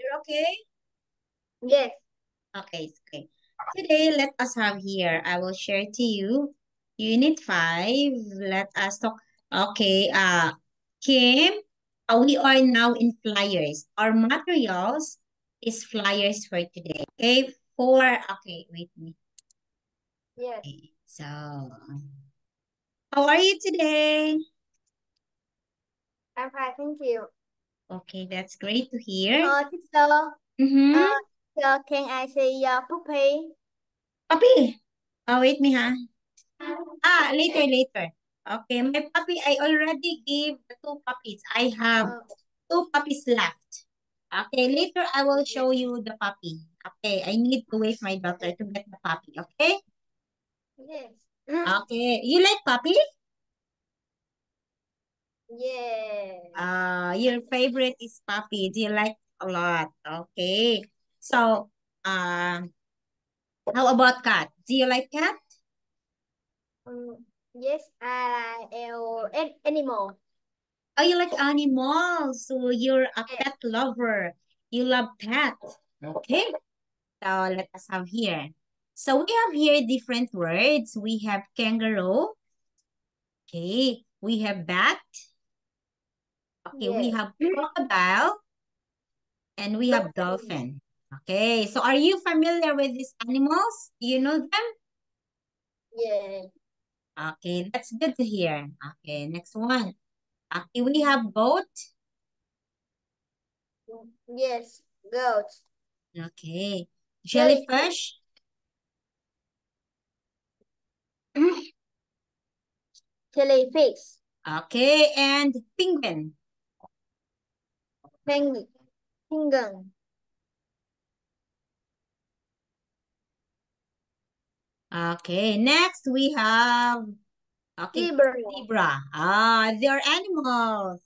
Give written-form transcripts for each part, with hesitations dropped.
You're okay? Yes. Okay, okay. Today, let us have here. I will share to you Unit 5. Let us talk. Okay, Kim, we are now in flyers. Our materials is flyers for today. Okay, okay, wait me. Yes. Okay, so, how are you today? I'm fine, thank you. Okay, that's great to hear. Teacher, Mm-hmm. can I see your puppy? Papi, wait me, ha? Later. Okay, my puppy, I already gave the two puppies. I have Uh, two puppies left. Okay, later I will show you the puppy. Okay, I need to wait my daughter to get the puppy. Okay? yes. Okay, you like puppy? Yes. Your favorite is puppy. Do you like a lot? Okay. So, how about cat? Do you like cat? Yes, I an animal. Oh, you like animals. So you're a Yes. pet lover. You love pet. Okay. So let us have here. So we have here different words. We have kangaroo. Okay. We have bat. Okay. We Yes. have crocodile. And we have Dolphin. dolphin. Okay. So are you familiar with these animals? Do you know them? Yes. Okay. That's good to hear. Okay. Next one. Okay. We have goat. Yes. Goat. Okay. Jellyfish. Jellyfish. Jellyfish. Okay. And penguin. Penguin. Penguin. Okay, next we have, okay, Zebra. zebra. They're animals.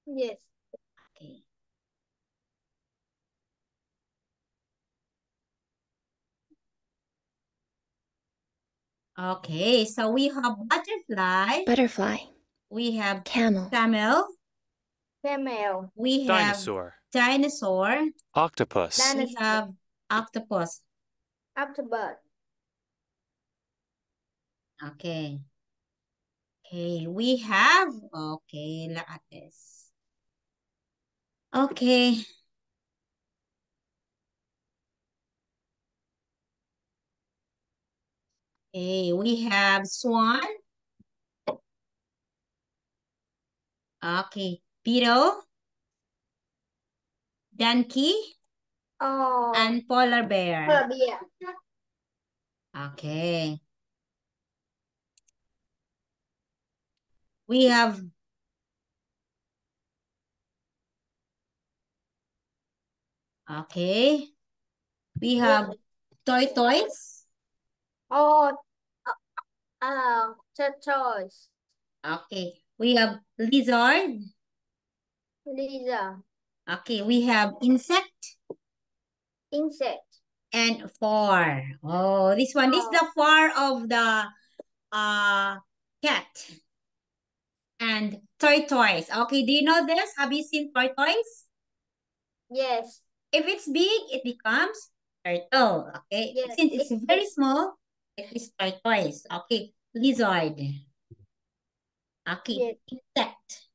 Yes. Okay. Okay, so we have butterfly. Butterfly. We have Camel. camel. Camel. We have Dinosaur. dinosaur. Octopus. We Dinosaur. have octopus. Octopus. Okay. Okay, we have, okay, look at this. Okay. Okay, we have swan. Okay, beetle, donkey, Oh. and polar bear. Polar bear. Okay. We have, okay. We Yes. have tortoise. Oh. Tortoise. Okay. We have lizard. Lizard. Okay. We have insect Insect. and fur. Oh, this one. This is Oh. the fur of the uh cat and tortoise. Okay. Do you know this? Have you seen tortoise? Yes. If it's big, it becomes turtle. Okay. Yes. Since it's It's very big. small, it is tortoise. Okay. Lizard. Okay. Yes. Insect.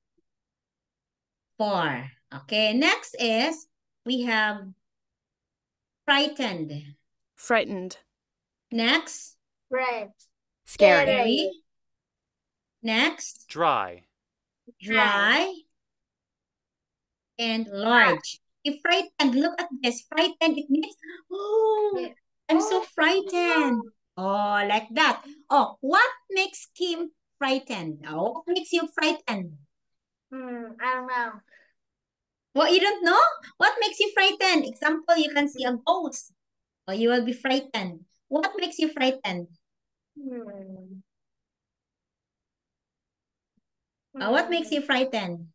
Fur. Okay. Next is we have frightened. Frightened. Next, Red. Scary. scary. Scary. Next, Dry. Dry. dry. And large. If frightened, look at this. Frightened, it means, oh, Yes. I'm so frightened. Oh, like that. Oh, what makes Kim frightened? Oh, what makes you frightened? I don't know. What, you don't know? What makes you frightened? Example, you can see a ghost. Or you will be frightened. What makes you frightened? Hmm. What makes Hmm. you frightened?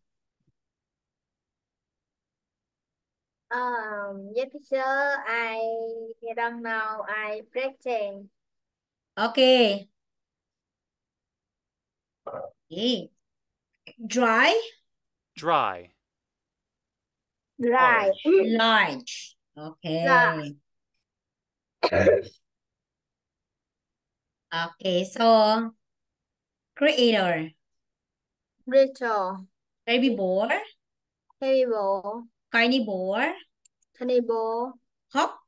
Yes, teacher. I don't know. I pretend. Okay. Okay. Dry, Dry. Dry. large. Large. Okay. Okay, so creator, Rachel. herbivore, Herbivore. carnivore, Cannibal. hop,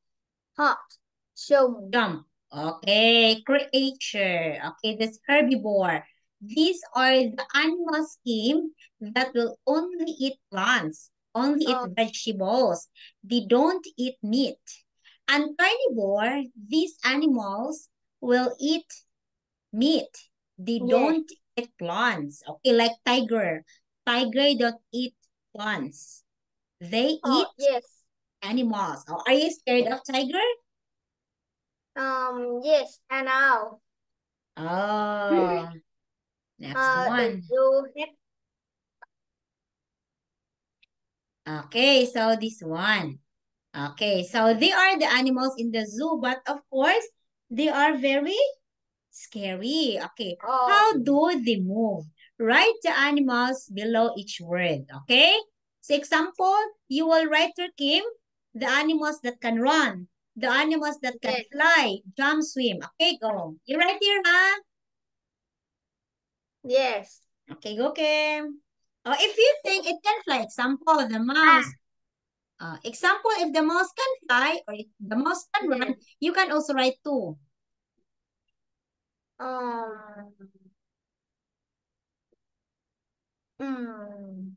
Hot. Chung. jump. Okay, creature. Okay, this herbivore. These are the animal scheme that will only eat plants, only eat Oh, vegetables. They don't eat meat. And carnivore, these animals will eat meat. They yes. don't eat plants. Okay, like tiger. Tiger don't eat plants. They Oh, eat yes. animals. Oh, are you scared of tiger? Yes. And now, Oh, next do one. you have Okay, so this one. Okay, so they are the animals in the zoo, but of course, they are very scary. Okay, oh, how do they move? Write the animals below each word. Okay, so example, you will write your Kim, the animals that can run, the animals that can yes. fly, jump, swim. Okay, go. You write here, huh? Yes. Okay, go, Kim. Oh, if you think it can fly, example, the Ah, mouse. Example, if the mouse can fly or if the mouse can run, yes. you can also write two. Um, mm,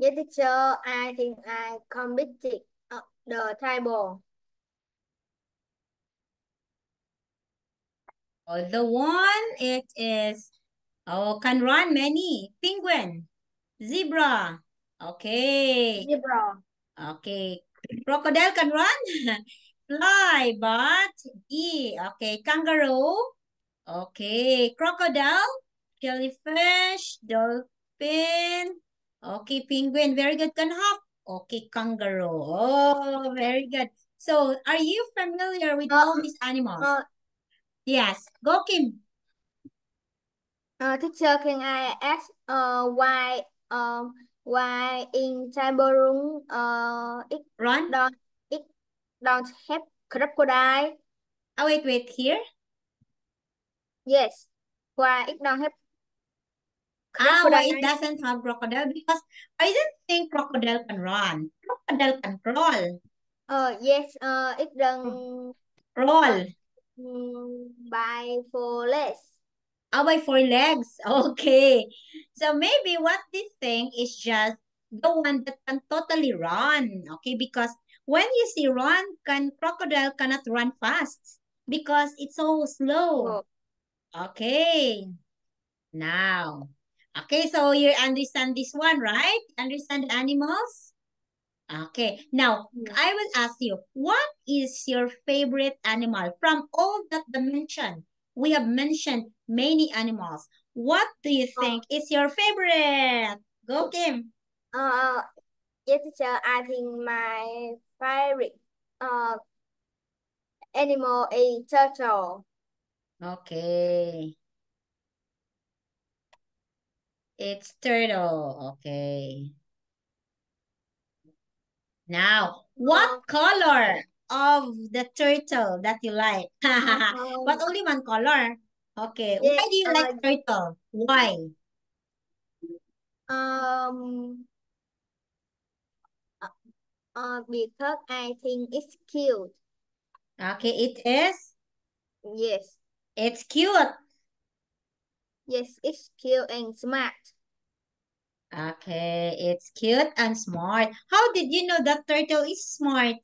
Yes, teacher. I think I completed the table. Oh, the one it is, can run many. Penguin, zebra. Okay. Zebra. Okay. Crocodile can run. Fly, but E. Okay. Kangaroo. Okay. Crocodile, jellyfish, dolphin. Okay. Penguin. Very good. Can hop. Okay. Kangaroo. Oh, very good. So, are you familiar with Uh, all these animals? uh, Yes. Go, Kim. Teacher, can I ask why in Cameroon Run. don't it don't have crocodile? Oh, wait. Here. Yes. Why it don't have Why it crocodile? doesn't have crocodile? Because I didn't think crocodile can run. Crocodile can crawl. Yes, it don't uh, Crawl. by four legs. By four legs. Okay. So maybe what they think is just the one that can totally run. Okay, because when you see run, crocodile cannot run fast because it's so slow. Oh, Okay. Now. Okay, so you understand this one, right? Understand the animals? Okay. Now, yeah. I will ask you, what is your favorite animal from all that the mentioned? We have mentioned many animals. What do you Uh, think is your favorite? Go, Kim. uh, yes, teacher. I think my favorite uh animal is turtle. Okay. It's turtle. Okay. Now, what Uh, color of the turtle that you like? But um, only one color. Okay. Why yes, do you like turtle? Why? um, because I think it's cute. Okay, it is. Yes, It's cute. yes, it's cute and smart. Okay, it's cute and smart. How did you know that turtle is smart?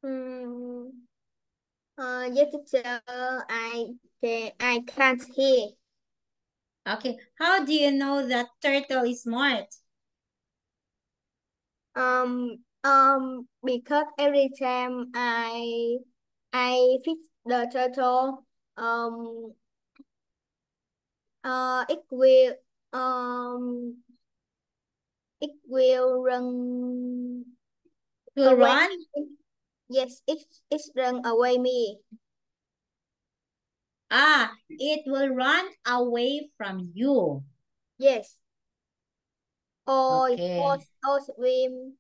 Hmm. Yes, teacher. I can't hear. Okay, how do you know that turtle is smart? Because every time I fix the turtle, um, it will um it will run Will away. run? Yes, it's run away me. It will run away from you. Yes, Okay, or swim.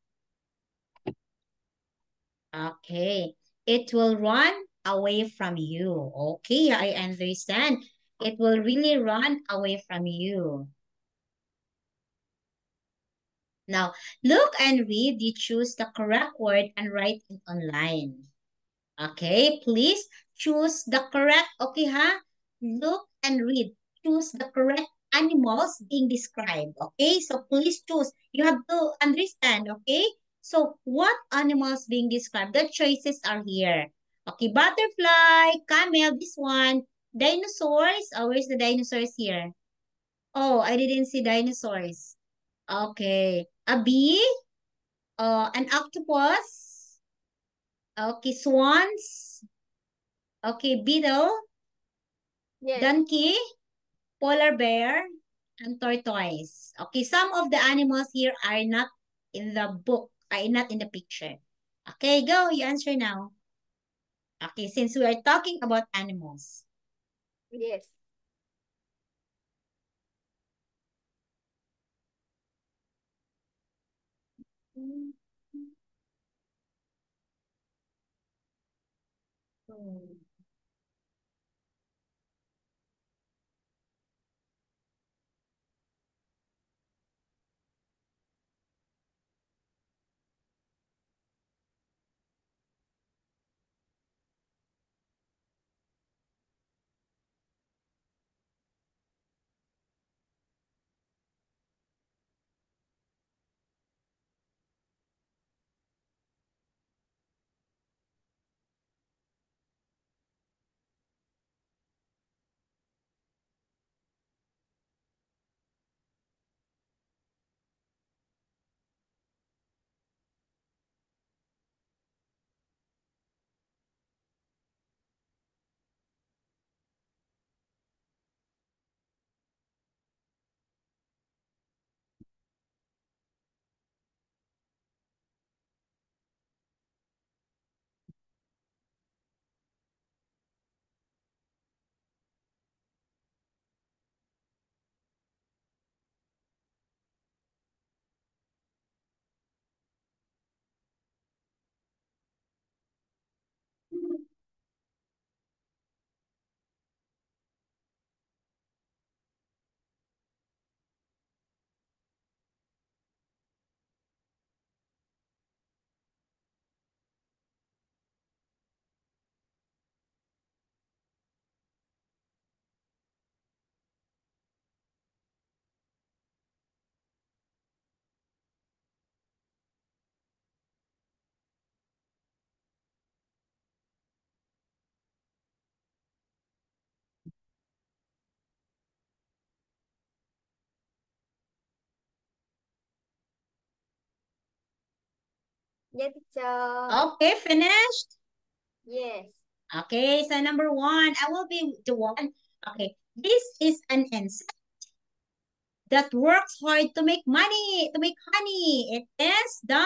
okay. It will run away from you. Okay, I understand. It will really run away from you. Now, look and read. You choose the correct word and write it online. Okay, please choose the correct, okay, ha? Look and read. Choose the correct animals being described. Okay, so please choose. You have to understand, okay? So, what animals being described? The choices are here. Okay, butterfly, camel, this one, dinosaurs. Oh, where's the dinosaurs here? Oh, I didn't see dinosaurs. Okay, a bee, an octopus. Okay, swans. Okay, beetle, Yes, donkey, polar bear, and tortoise. Okay, some of the animals here are not in the book, are not in the picture. Okay, go, you answer now. Okay, since we are talking about animals. yes. Mm. Hmm. Yes, teacher. Okay, finished? Yes. Okay, so number one, I will be the one. Okay, this is an insect that works hard to make money, to make honey. It is the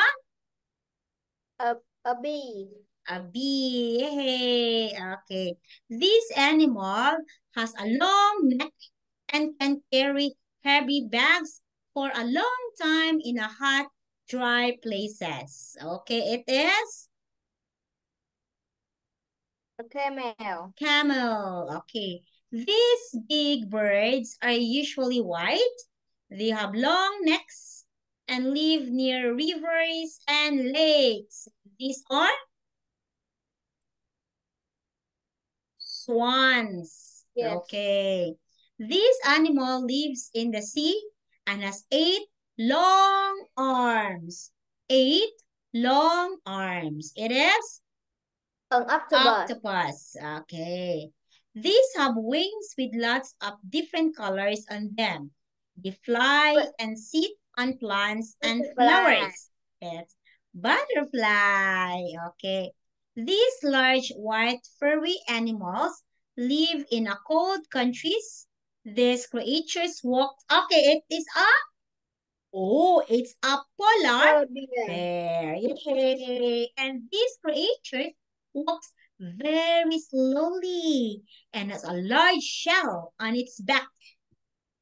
A bee. a bee. Yay. Okay, this animal has a long neck and can carry heavy bags for a long time in a hot, dry places. Okay, it is A camel. camel. Okay. These big birds are usually white. They have long necks and live near rivers and lakes. These are swans. Yes. Okay. This animal lives in the sea and has 8 long arms. 8 long arms. It is An octopus. octopus. Okay. These have wings with lots of different colors on them. They fly and sit on plants and Butterfly. flowers. It's butterfly. Okay. These large white furry animals live in a cold countries. These creatures walk. Okay, it is a it's a polar Polar bear. bear. Yay. And this creature walks very slowly and has a large shell on its back.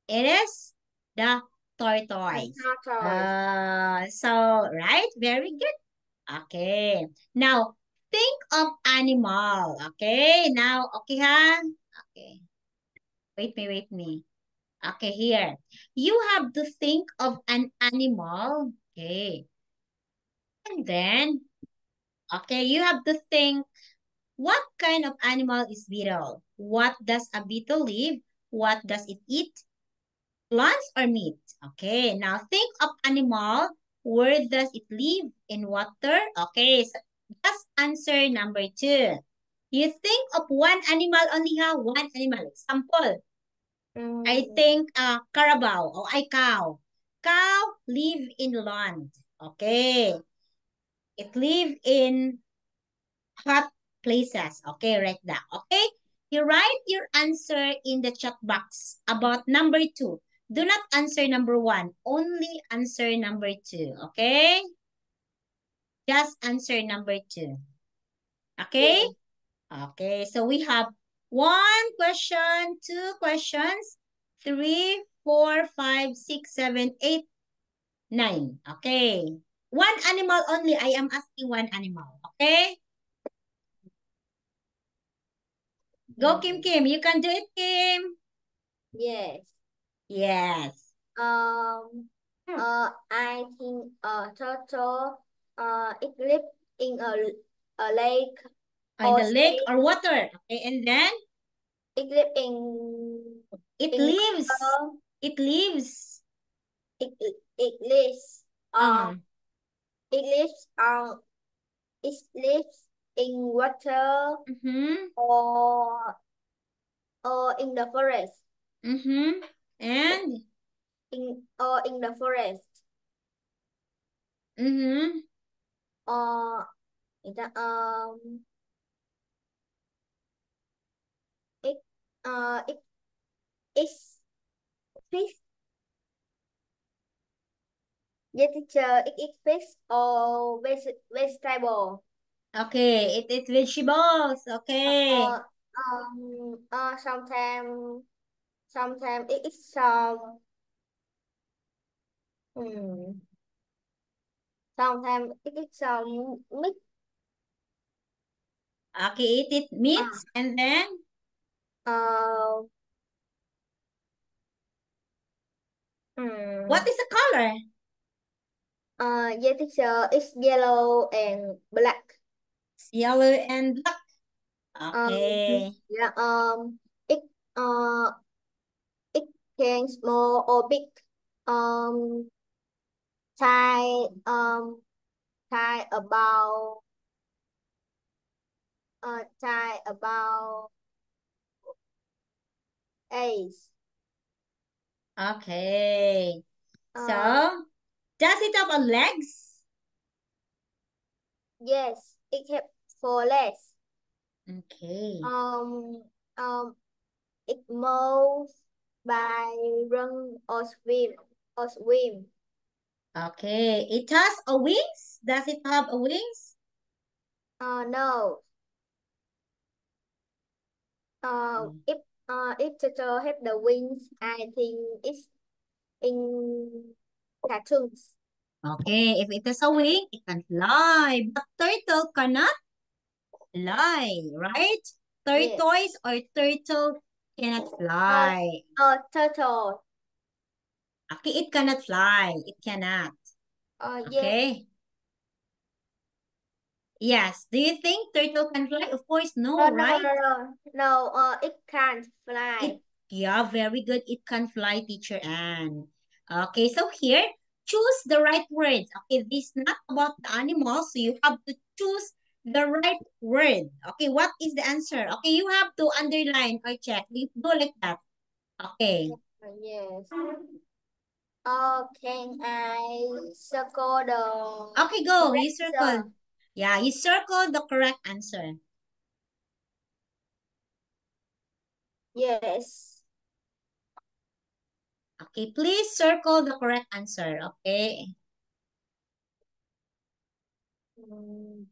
It is the A tortoise. tortoise. Right? Very good. Okay. Now, think of animal. Okay. Now, okay, ha? Okay. Wait me. Okay, here. You have to think of an animal. Okay. And then, okay, you have to think what kind of animal is beetle? What does a beetle live? What does it eat? Plants or meat? Okay, now think of animal. Where does it live? In water? Okay, so just answer number two. You think of one animal only, ha? One animal. Example, I Mm, think carabao or I cow. Cow live in land. Okay. It live in hot places. Okay, write that. Okay. You write your answer in the chat box about number two. Do not answer number one. Only answer number two. Okay. Just answer number two. Okay. yes. Okay. So we have one question, two questions, 3, 4, 5, 6, 7, 8, 9. Okay. One animal only. I am asking one animal. Okay. Go, Kim Mm, Kim. You can do it, Kim. yes. Yes. I think turtle. It lives in a lake In or the lake sea. or water. Okay. And then It lives in it in lives. water. It lives. It lives. Uh, It lives on. It lives in water mm-hmm. or in the forest. Mm-hmm. And In the forest. mm-hmm. Or it it is fish. Yes, teacher. It is fish or vegetable. Okay. It is vegetables. Okay. Or sometimes it is some hmm, sometimes it is some meat. Okay. It is meats. And then Uh, what hmm, is the color? yes, teacher. It's yellow and black. It's yellow and black. Um, Okay. yeah. It uh, it can small or big. Um, tie tie about tie about Ace. Okay. So, Uh, does it have a legs? Yes, it have 4 legs. Okay. It moves by run or swim. Okay. It has a wings? Does it have a wings? No. If turtle have the wings, I think it's in cartoons. Okay. If it has a wing, it can fly. But turtle cannot fly, right? Yes. Tortoise or turtle cannot fly. Turtle. Okay, it cannot fly. It cannot. Yes. Okay. Yes. Do you think turtle can fly? Of course, no, No, right? no. It can't fly. Yeah, very good. It can fly, Teacher Anne. Okay, so here, choose the right words. Okay, this is not about the animals, so you have to choose the right word. Okay, what is the answer? Okay, you have to underline or check. You do like that. Okay. Yes. Can I circle the Okay, go. You answer? circle. Yeah, you circle the correct answer. Yes. Okay, please circle the correct answer. Okay. Mm,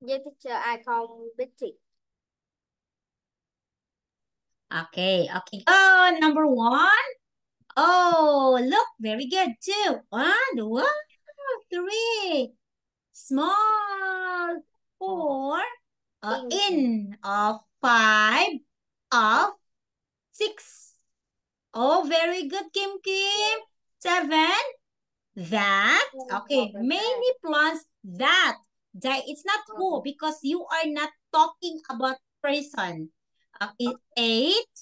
Yes, teacher, I complete. Okay, okay. Go, number one. Oh, look, very good. Two, one, three. Small. Four. In. In. Five. Of. Six. Oh, very good, Kim Kim. Yes. Seven. That. For Okay, the many plus that. That it's not who bag. because you are not talking about person. Okay, eight.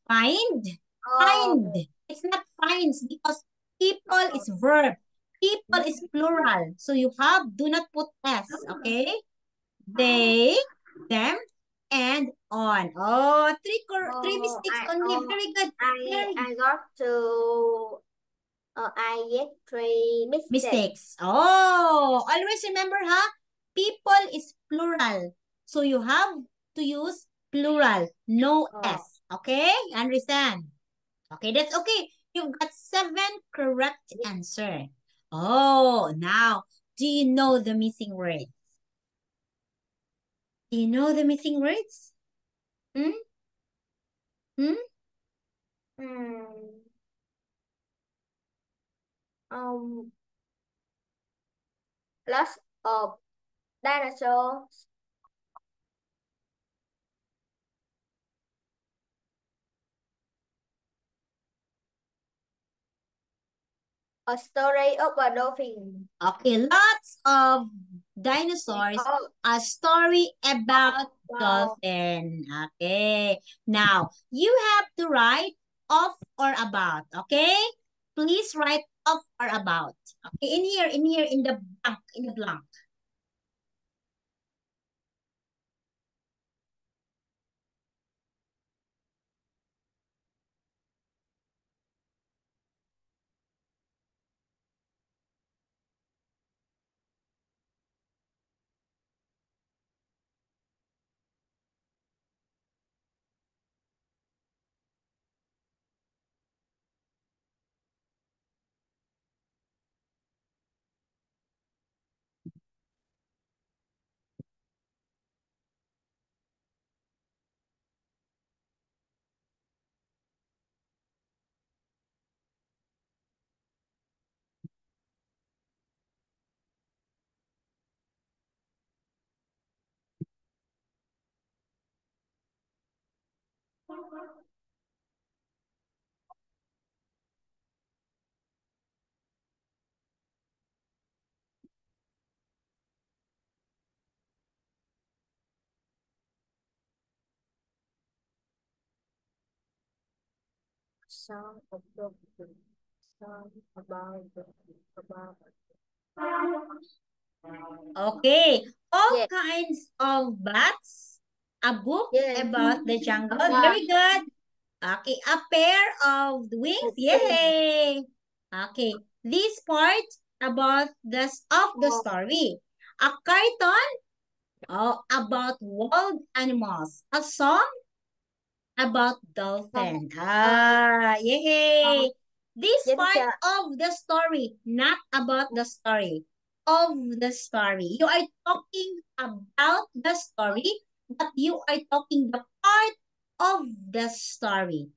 Find. Find. Oh, It's not finds because people oh. is verb. People is plural. So you have, do not put S, okay? They, them, and on. Oh, three Oh, mistakes only. Very good. Very I got to I get 3 mistakes. mistakes. Oh, always remember, huh? People is plural. So you have to use plural, no Oh, S. Okay? Understand? Okay, that's okay. You've got 7 correct answer. Oh, now, do you know the missing word? Do you know the missing words? Hmm? Hmm? Hmm. Um, Lots of dinosaurs. A story of a dolphin. Okay, lots of dinosaurs. Oh, A story about wow. dolphin. Okay. Now, you have to write of or about. Okay? Please write of or about. Okay, in the blank, in the blank. Song of dolphin. Song about. Okay. All Yes, kinds of bats. A book yes. about the jungle. About Very good. Okay, a pair of wings. wings. Yay! Okay, this part about the Oh, story. A cartoon about wild animals. A song about oh, dolphin. uh, Yay! This yes, part of the story, not about the story. Of the story. You are talking about the story, but you are talking the part of the story.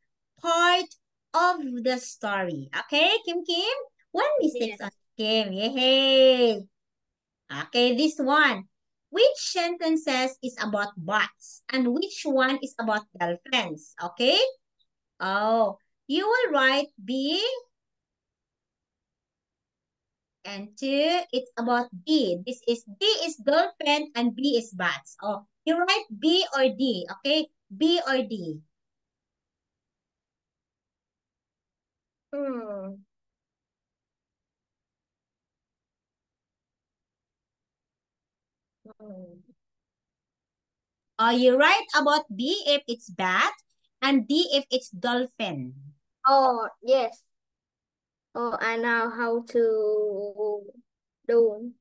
Part of the story. Okay, Kim Kim? One mistake on yes. Kim. Yay! Okay, this one. Which sentences is about bats and which one is about dolphins? Okay? Oh, you will write B and 2. It's about B. B is dolphin and B is bats. Oh, you write B or D. Okay? B or D. Hmm. Hmm. You write about B if it's bat and D if it's dolphin. Oh, yes. Oh, I know how to do.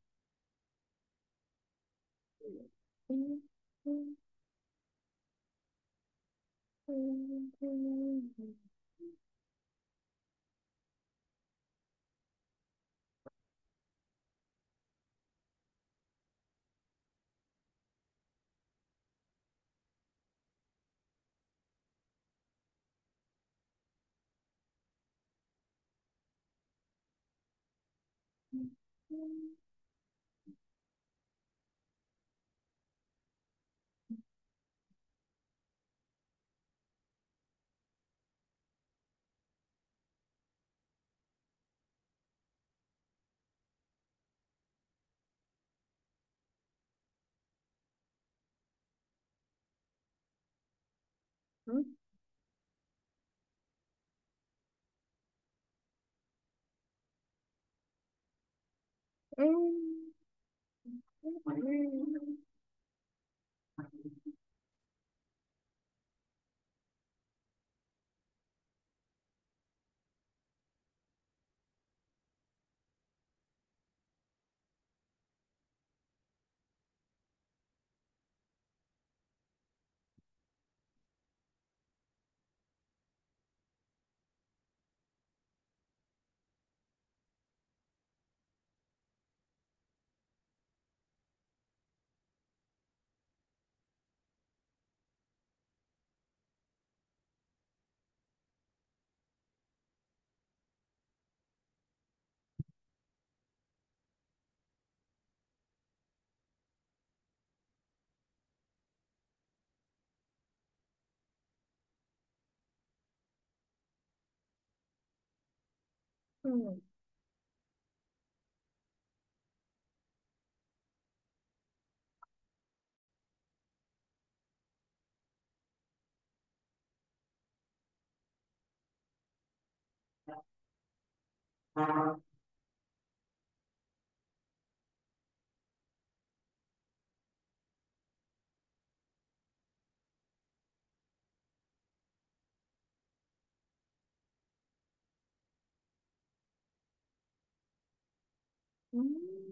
Hmm. Hmm.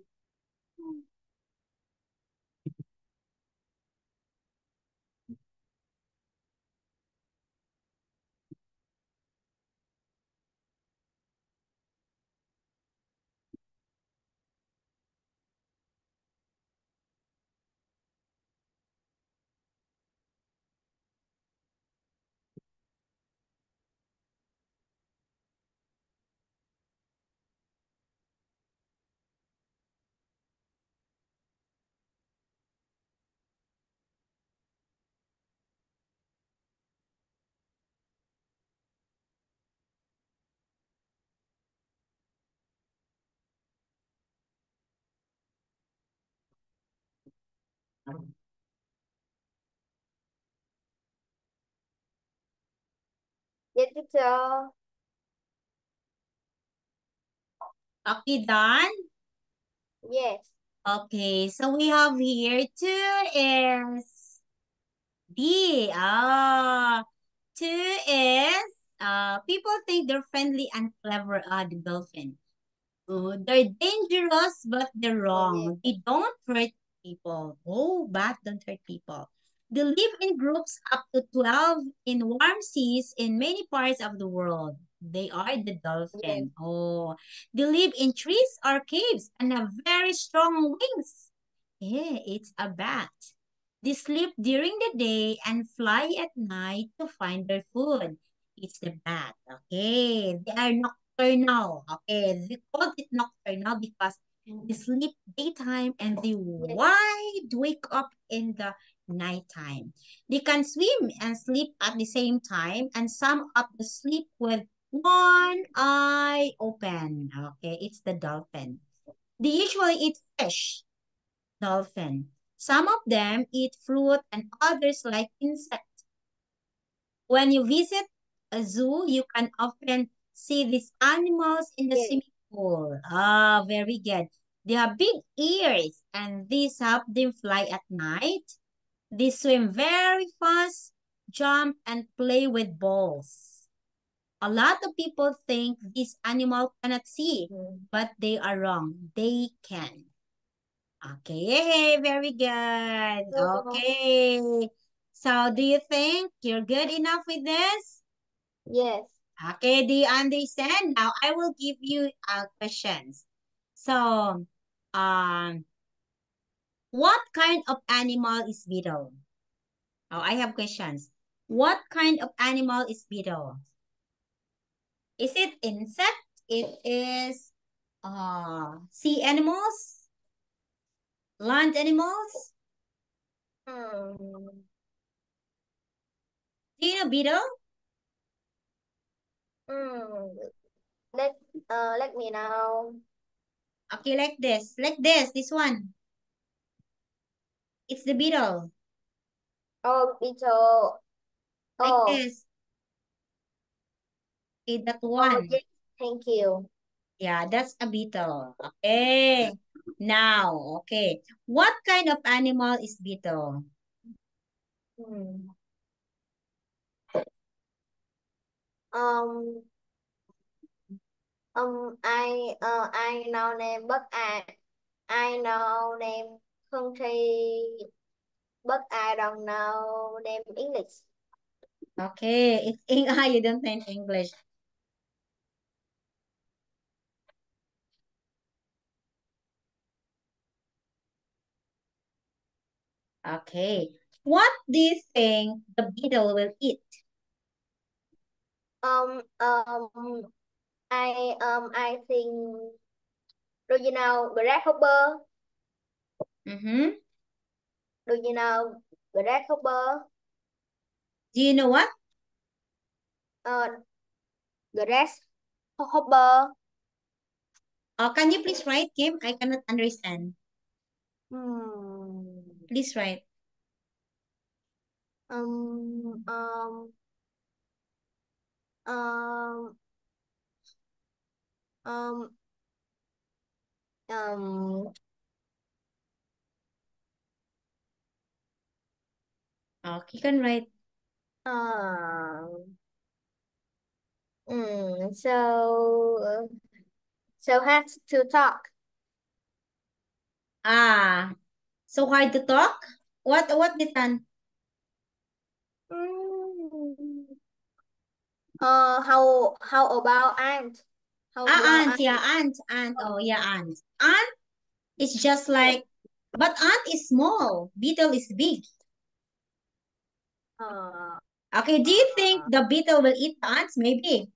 Yes, teacher. Okay, done? Yes. Okay, so we have here 2 is D. Ah, 2 is people think they're friendly and clever. The dolphin. Oh, they're dangerous, but they're Yes. wrong. They don't hurt people. Oh, but don't hurt people. They live in groups up to 12 in warm seas in many parts of the world. They are the Yes. dolphin. Oh, they live in trees or caves and have very strong wings. Yeah, it's a bat. They sleep during the day and fly at night to find their food. It's the bat. Okay, they are nocturnal. Okay, they called it nocturnal because they sleep daytime and they Yes. wide wake up in the nighttime. They can swim and sleep at the same time, and some of them sleep with one eye open. Okay, it's the dolphin. They usually eat fish, dolphin. Some of them eat fruit and others like insects. When you visit a zoo, you can often see these animals in the Yes. swimming pool. Ah, very good. They have big ears and these help them fly at night. They swim very fast, jump, and play with balls. A lot of people think these animals cannot see, Hmm. but they are wrong. They can. Okay, yay, very good. So, Okay. So, do you think you're good enough with this? yes. Okay, do you understand? Now, I will give you questions. So, um, what kind of animal is beetle? Oh, I have questions. What kind of animal is beetle? Is it insect? It is sea animals? Land animals? Hmm. Do you know beetle? Hmm. Let me know. Okay, like this. Like this one. It's the beetle. Oh, teacher. Like Oh. this. Okay, that Oh, one. yes. Thank you. Yeah, that's a beetle. Okay. Now, okay. What kind of animal is beetle? Hmm. Um. I know name, but I know name country, but I don't know name English. Okay, it's you don't know in English. Okay. What do you think the beetle will eat? Um, um, I think, do you know grasshopper? Mm-hmm. Do you know grasshopper? Do you know what? Uh, grasshopper. Can you please write, Kim? I cannot understand. Hmm. Please write. Um, um, um, um, um, Okay, you can write. um, so, so have to talk. So hard to talk? What did done? Mm. How about aunt? How about Aunt, yeah, aunt? aunt. Oh, yeah, aunt. Aunt is just like, but aunt is small. Beetle is big. Uh, Okay, do you think the beetle will eat the ants? Maybe.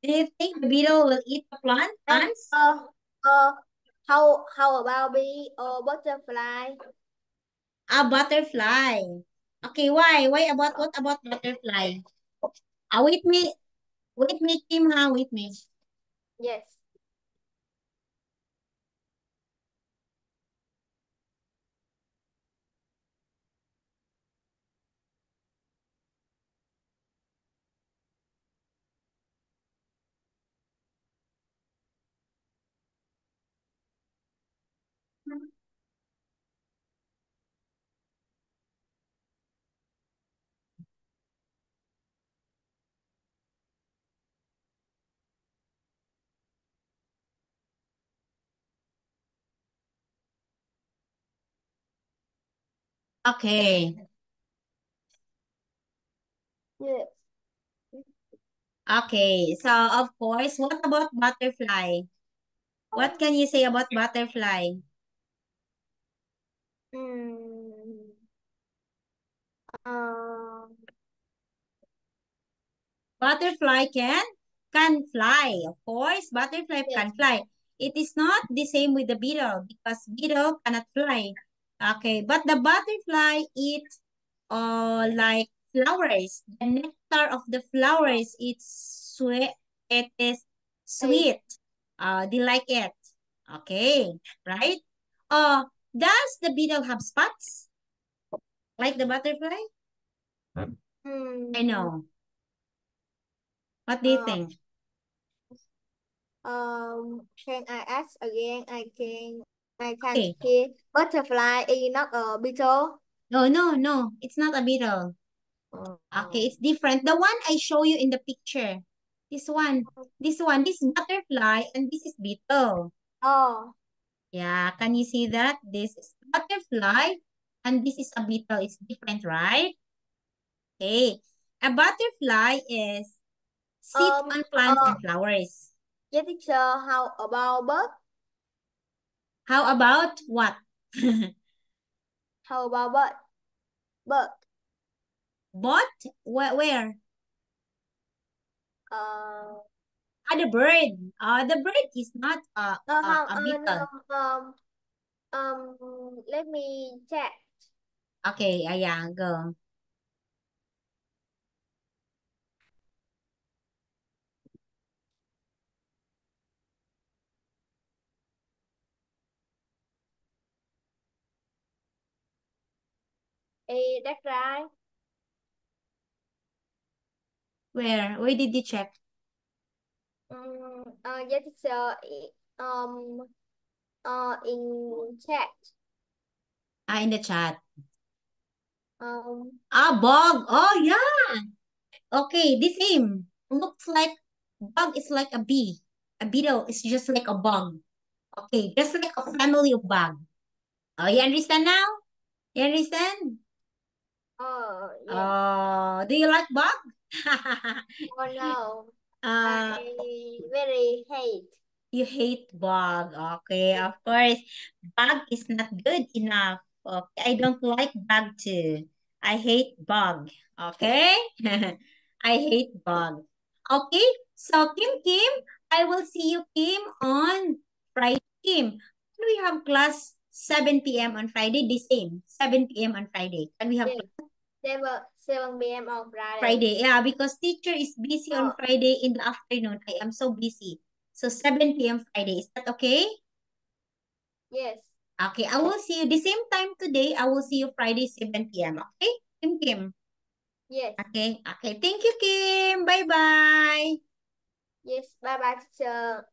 Do you think the beetle will eat the plant and ants? how about bee or butterfly? A butterfly. Okay, why? Why about what about butterfly? Wait me. Wait me, Kim, wait me. Yes. Okay. Yes. Okay. So, of course, what about butterfly? What can you say about butterfly? Mm, um, Butterfly can fly. Of course, butterfly yes. can fly. It is not the same with the beetle because beetle cannot fly. Okay, but the butterfly eats like flowers. The nectar of the flowers, it's sweet. It is Hey, sweet. They like it. Okay, right? Does the beetle have spots like the butterfly? I mm, know. What do you uh, think? can I ask again? I can't Okay. hear. Butterfly is not a beetle. No, no, no. It's not a beetle. Okay, Oh. it's different. The one I show you in the picture. This one. This butterfly, and this is beetle. Oh. Yeah, can you see that? This is butterfly, and this is a beetle. It's different, right? Okay. A butterfly is sit Um. on plants Uh. and flowers. Yes, teacher. How about bird? How about what? How about bird? Bird. But where? Uh. The bird. The bird is not How? a No. beetle. Let me check. Okay, yeah, go. That's right. Where? Where did you check? Yes, teacher. Um. In chat. In the chat. Um. Bug. Oh, yeah. Okay, the same. Looks like bug is like a bee. A beetle is just like a bug. Okay, just like a family of bug. Oh, you understand now? You understand? Oh yes. Do you like bug? Oh no. I uh, very hate. you hate bug. Okay, of course. Bug is not good enough. Okay, I don't like bug too. I hate bug. Okay? I hate bug. Okay, so Kim, I will see you, Kim, on Friday. Kim, can we have class 7 p.m. on Friday? The same, 7 p.m. on Friday. Can we have Yes. 7 p.m. on Friday. Friday? Yeah, because teacher is busy on Oh. Friday in the afternoon. I am so busy. So 7 p.m. Friday. Is that okay? Yes. Okay, I will see you the same time today. I will see you Friday 7 p.m. Okay? Kim. Yes. Okay. Okay. Thank you, Kim. Bye-bye. Yes. Bye bye teacher.